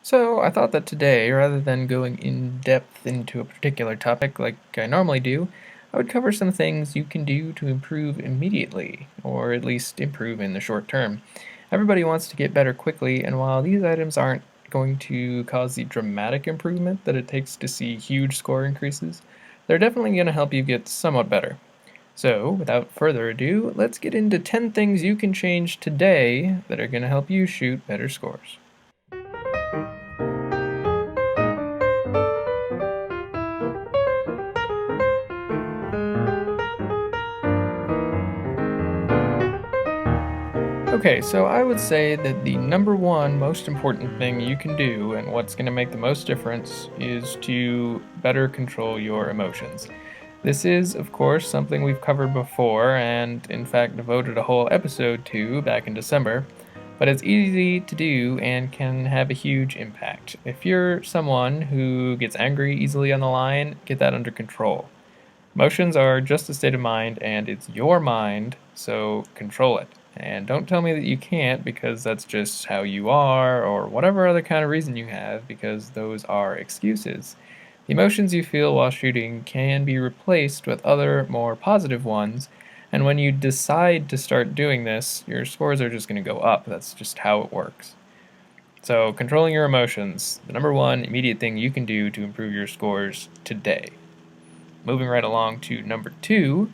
So, I thought that today, rather than going in depth into a particular topic like I normally do, I would cover some things you can do to improve immediately, or at least improve in the short term. Everybody wants to get better quickly, and while these items aren't going to cause the dramatic improvement that it takes to see huge score increases, they're definitely going to help you get somewhat better. So, without further ado, let's get into 10 things you can change today that are going to help you shoot better scores. Okay, so I would say that the number one most important thing you can do and what's going to make the most difference is to better control your emotions. This is, of course, something we've covered before and, in fact, devoted a whole episode to back in December, but it's easy to do and can have a huge impact. If you're someone who gets angry easily on the line, get that under control. Emotions are just a state of mind, and it's your mind, so control it. And don't tell me that you can't because that's just how you are, or whatever other kind of reason you have, because those are excuses. The emotions you feel while shooting can be replaced with other, more positive ones, and when you decide to start doing this, your scores are just going to go up. That's just how it works. So, controlling your emotions, the number one immediate thing you can do to improve your scores today. Moving right along to number two,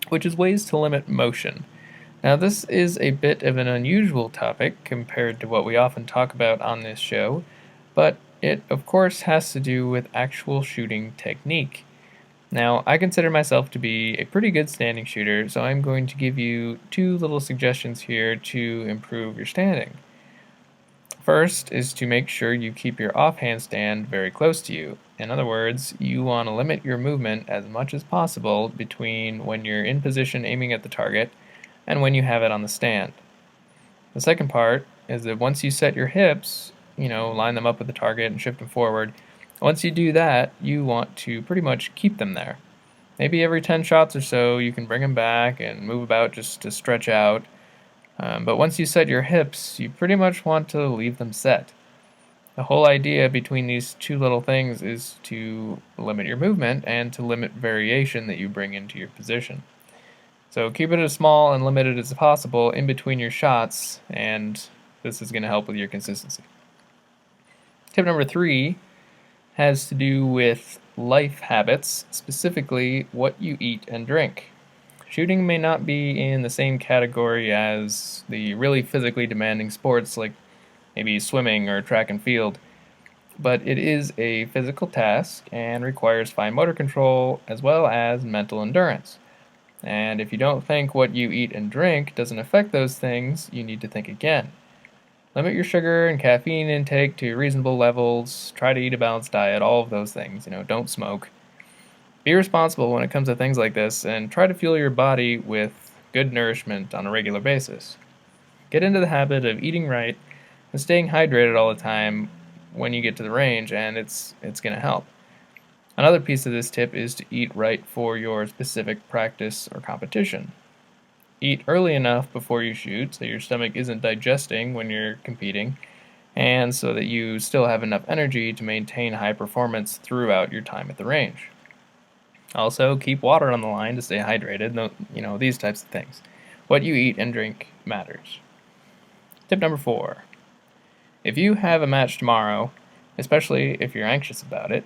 which is ways to limit motion. Now, this is a bit of an unusual topic compared to what we often talk about on this show, but it, of course, has to do with actual shooting technique. Now, I consider myself to be a pretty good standing shooter, so I'm going to give you two little suggestions here to improve your standing. First is to make sure you keep your offhand stand very close to you. In other words, you want to limit your movement as much as possible between when you're in position aiming at the target and when you have it on the stand. The second part is that once you set your hips, line them up with the target and shift them forward, once you do that, you want to pretty much keep them there. Maybe every 10 shots or so, you can bring them back and move about just to stretch out. But once you set your hips, you pretty much want to leave them set. The whole idea between these two little things is to limit your movement and to limit variation that you bring into your position. So keep it as small and limited as possible in between your shots, and this is going to help with your consistency. Tip number three has to do with life habits, specifically what you eat and drink. Shooting may not be in the same category as the really physically demanding sports like maybe swimming or track and field, but it is a physical task and requires fine motor control as well as mental endurance. And if you don't think what you eat and drink doesn't affect those things, you need to think again. Limit your sugar and caffeine intake to reasonable levels, try to eat a balanced diet, all of those things, don't smoke. Be responsible when it comes to things like this and try to fuel your body with good nourishment on a regular basis. Get into the habit of eating right and staying hydrated all the time when you get to the range, and it's going to help. Another piece of this tip is to eat right for your specific practice or competition. Eat early enough before you shoot so your stomach isn't digesting when you're competing, and so that you still have enough energy to maintain high performance throughout your time at the range. Also, keep water on the line to stay hydrated, these types of things. What you eat and drink matters. Tip number four. If you have a match tomorrow, especially if you're anxious about it,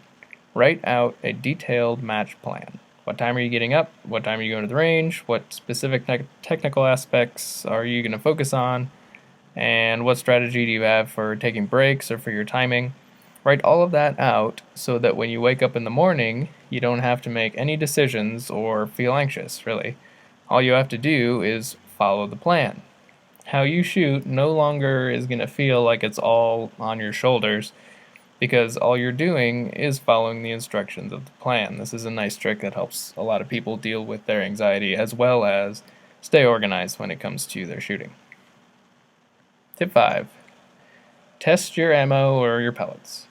write out a detailed match plan. What time are you getting up? What time are you going to the range? What specific technical aspects are you going to focus on? And what strategy do you have for taking breaks or for your timing? Write all of that out so that when you wake up in the morning, you don't have to make any decisions or feel anxious, really. All you have to do is follow the plan. How you shoot no longer is going to feel like it's all on your shoulders because all you're doing is following the instructions of the plan. This is a nice trick that helps a lot of people deal with their anxiety as well as stay organized when it comes to their shooting. Tip 5. Test your ammo or your pellets.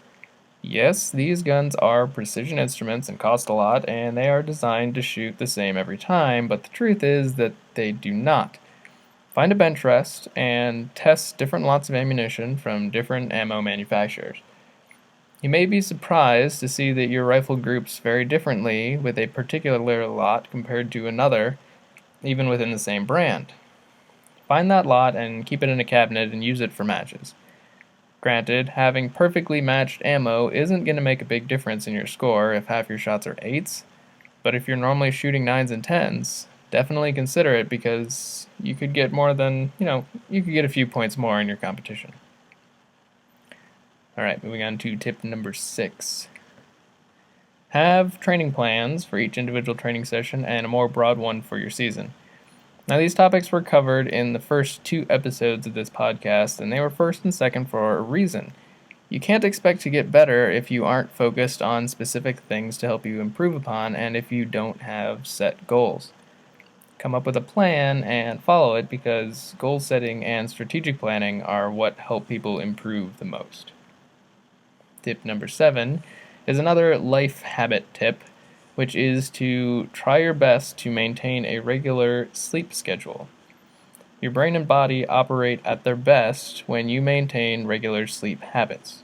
Yes, these guns are precision instruments and cost a lot, and they are designed to shoot the same every time, but the truth is that they do not. Find a bench rest and test different lots of ammunition from different ammo manufacturers. You may be surprised to see that your rifle groups vary differently with a particular lot compared to another, even within the same brand. Find that lot and keep it in a cabinet and use it for matches. Granted, having perfectly matched ammo isn't going to make a big difference in your score if half your shots are 8s, but if you're normally shooting 9s and 10s, definitely consider it because you could get you could get a few points more in your competition. Alright, moving on to tip number 6. Have training plans for each individual training session and a more broad one for your season. Now, these topics were covered in the first 2 episodes of this podcast, and they were first and second for a reason. You can't expect to get better if you aren't focused on specific things to help you improve upon, and if you don't have set goals. Come up with a plan and follow it because goal setting and strategic planning are what help people improve the most. Tip number 7 is another life habit tip, which is to try your best to maintain a regular sleep schedule. Your brain and body operate at their best when you maintain regular sleep habits.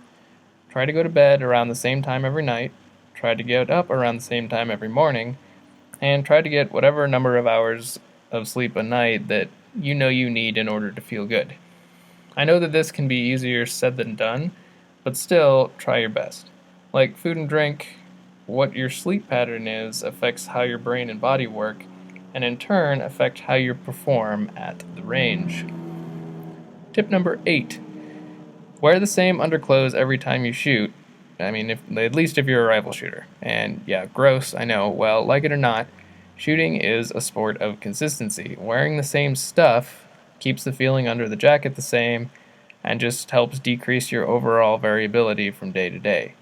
Try to go to bed around the same time every night, try to get up around the same time every morning, and try to get whatever number of hours of sleep a night that you know you need in order to feel good. I know that this can be easier said than done, but still, try your best. Like food and drink, what your sleep pattern is affects how your brain and body work, and in turn affect how you perform at the range. Tip number 8. Wear the same underclothes every time you shoot. At least if you're a rifle shooter. And yeah, gross, I know. Well, like it or not, shooting is a sport of consistency. Wearing the same stuff keeps the feeling under the jacket the same and just helps decrease your overall variability from day to day.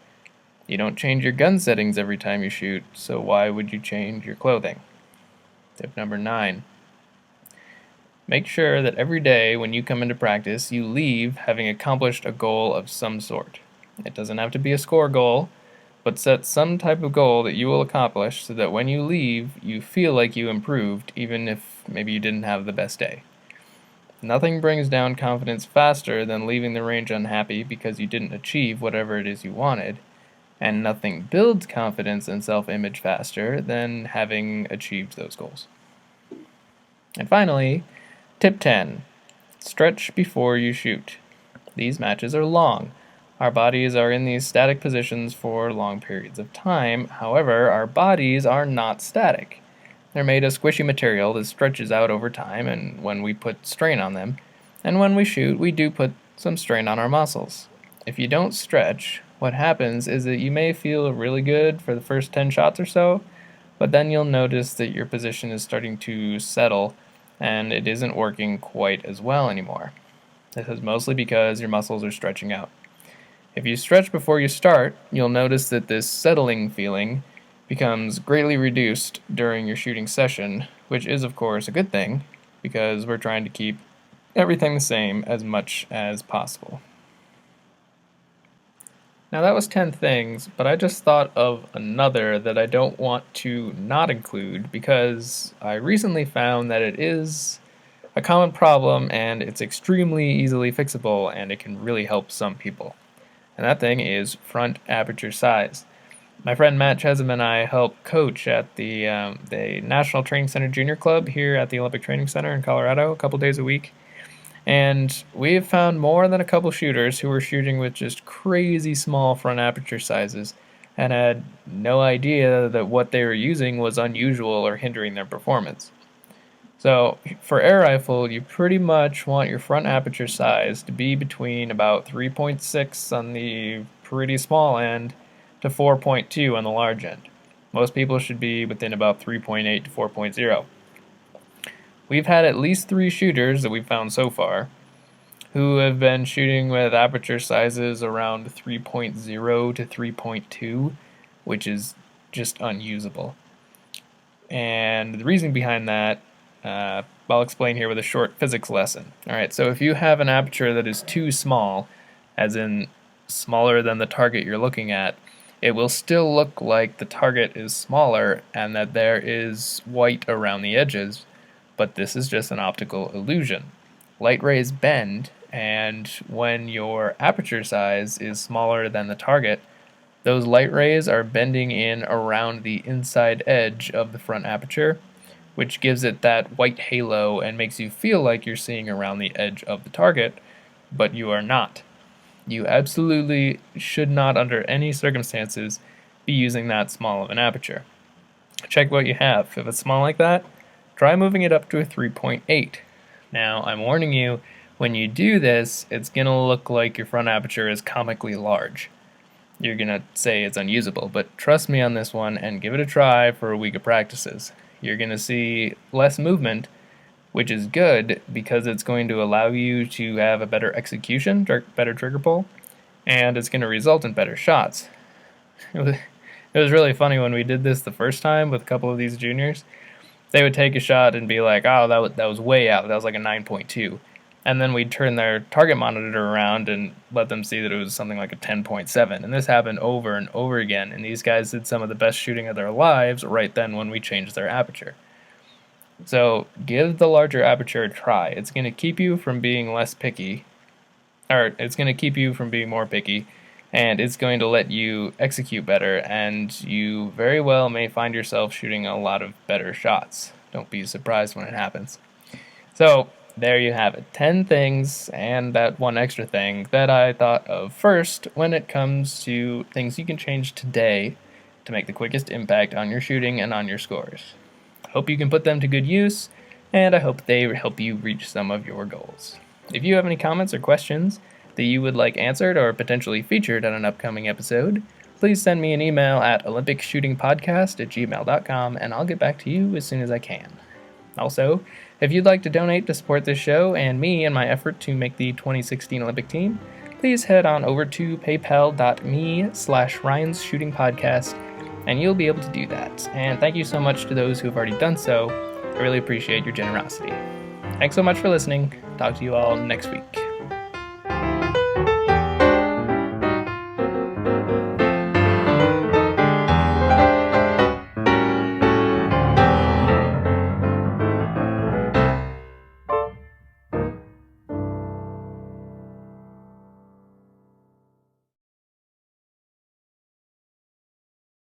You don't change your gun settings every time you shoot, so why would you change your clothing? Tip number 9. Make sure that every day when you come into practice, you leave having accomplished a goal of some sort. It doesn't have to be a score goal, but set some type of goal that you will accomplish so that when you leave, you feel like you improved, even if maybe you didn't have the best day. Nothing brings down confidence faster than leaving the range unhappy because you didn't achieve whatever it is you wanted. And nothing builds confidence and self-image faster than having achieved those goals. And finally, tip 10. Stretch before you shoot. These matches are long. Our bodies are in these static positions for long periods of time. However, our bodies are not static. They're made of squishy material that stretches out over time and when we put strain on them. And when we shoot, we do put some strain on our muscles. If you don't stretch, what happens is that you may feel really good for the first 10 shots or so, but then you'll notice that your position is starting to settle and it isn't working quite as well anymore. This is mostly because your muscles are stretching out. If you stretch before you start, you'll notice that this settling feeling becomes greatly reduced during your shooting session, which is of course a good thing because we're trying to keep everything the same as much as possible. Now that was 10 things, but I just thought of another that I don't want to not include because I recently found that it is a common problem and it's extremely easily fixable and it can really help some people. And that thing is front aperture size. My friend Matt Chesham and I help coach at the National Training Center Junior Club here at the Olympic Training Center in Colorado a couple days a week. And we have found more than a couple shooters who were shooting with just crazy small front aperture sizes and had no idea that what they were using was unusual or hindering their performance. So for air rifle, you pretty much want your front aperture size to be between about 3.6 on the pretty small end to 4.2 on the large end. Most people should be within about 3.8 to 4.0. We've had at least 3 shooters that we've found so far who have been shooting with aperture sizes around 3.0 to 3.2, which is just unusable. And the reason behind that, I'll explain here with a short physics lesson. Alright, so if you have an aperture that is too small, as in smaller than the target you're looking at, it will still look like the target is smaller and that there is white around the edges, but this is just an optical illusion. light rays bend, and when your aperture size is smaller than the target, those light rays are bending in around the inside edge of the front aperture, which gives it that white halo and makes you feel like you're seeing around the edge of the target, but you are not. You absolutely should not, under any circumstances, be using that small of an aperture. Check what you have. If it's small like that, try moving it up to a 3.8. Now, I'm warning you, when you do this, it's going to look like your front aperture is comically large. You're going to say it's unusable, but trust me on this one and give it a try for a week of practices. You're going to see less movement, which is good because it's going to allow you to have a better execution, better trigger pull, and it's going to result in better shots. It was really funny when we did this the first time with a couple of these juniors. They would take a shot and be like, oh, that was way out. That was like a 9.2. And then we'd turn their target monitor around and let them see that it was something like a 10.7. And this happened over and over again. And these guys did some of the best shooting of their lives right then when we changed their aperture. So give the larger aperture a try. It's going to keep you from being less picky, or it's going to keep you from being more picky, and it's going to let you execute better, and you very well may find yourself shooting a lot of better shots. Don't be surprised when it happens. So there you have it, 10 things and that one extra thing that I thought of first when it comes to things you can change today to make the quickest impact on your shooting and on your scores. I hope you can put them to good use, and I hope they help you reach some of your goals. If you have any comments or questions that you would like answered or potentially featured on an upcoming episode, please send me an email at olympicshootingpodcast@gmail.com, and I'll get back to you as soon as I can. Also, if you'd like to donate to support this show and me in my effort to make the 2016 Olympic team, please head on over to paypal.me/Ryan's Shooting Podcast, and you'll be able to do that. And thank you so much to those who have already done so. I really appreciate your generosity. Thanks so much for listening. Talk to you all next week.